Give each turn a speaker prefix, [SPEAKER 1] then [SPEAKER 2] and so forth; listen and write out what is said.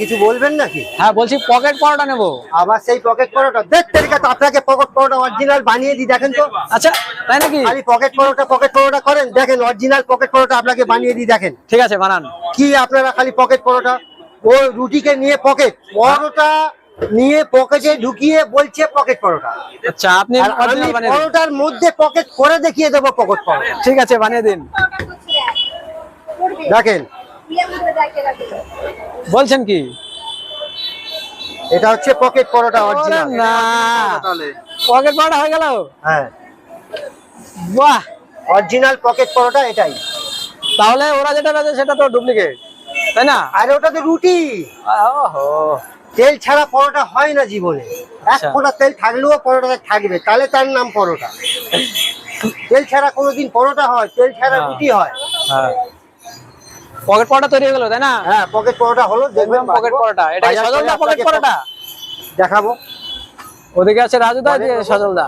[SPEAKER 1] কিছু বলবেন নাকি?
[SPEAKER 2] হ্যাঁ বলছি পকেট পরোটা নেবো।
[SPEAKER 1] আবার সেই পকেট পরোটা দেখতে তো আপনাকে পকেট পরোটা অরিজিনাল বানিয়ে দিই, দেখেন তো।
[SPEAKER 2] আচ্ছা তাই নাকি?
[SPEAKER 1] খালি পকেট পরোটা করেন, দেখেন অরিজিনাল পকেট পরোটা আপনাকে বানিয়ে দিই, দেখেন।
[SPEAKER 2] ঠিক আছে বানান।
[SPEAKER 1] কি আপনারা খালি পকেট পরোটা, ও রুটিকে নিয়ে পকেট পরোটা নিয়ে পকেটে ঢুকিয়ে বলছে পকেট পরোটা।
[SPEAKER 2] আচ্ছা আপনি
[SPEAKER 1] আর আমি
[SPEAKER 2] original বানিয়ে দিন।
[SPEAKER 1] পরোটার মধ্যে পকেট করে দেখিয়ে দেবো পকেট পরোটা।
[SPEAKER 2] ঠিক আছে বানিয়ে দিন।
[SPEAKER 1] দেখেন
[SPEAKER 2] বলছেন কি?
[SPEAKER 1] এটা হচ্ছে পকেট পরোটা অরিজিনাল।
[SPEAKER 2] না পকেট পরোটা হয়ে গেল।
[SPEAKER 1] হ্যাঁ
[SPEAKER 2] বাহ,
[SPEAKER 1] অরিজিনাল পকেট পরোটা এটাই।
[SPEAKER 2] তাহলে ওরা যেটা বেচে সেটা তো ডুপ্লিকেট, তাই না?
[SPEAKER 1] আর ওটা তো রুটি,
[SPEAKER 2] ওহো,
[SPEAKER 1] তেল ছাড়া পরোটা হয় না জীবনে। এক ফোঁটা তেল থাকলেও পরোটা থাকবে, তাহলে তার নাম পরোটা। তেল ছাড়া কোনোদিন পরোটা হয়? তেল ছাড়া রুটি হয়।
[SPEAKER 2] হ্যাঁ পকেট পরোটা তৈরি হয়ে গেল, তাই না?
[SPEAKER 1] হ্যাঁ পকেট পরোটা হলো, দেখবেন
[SPEAKER 2] পকেট পরোটা। এটা কি সজলদা পকেট পরোটা?
[SPEAKER 1] দেখাবো।
[SPEAKER 2] ওদিকে আছে রাজুদা, দিয়ে সজলদা।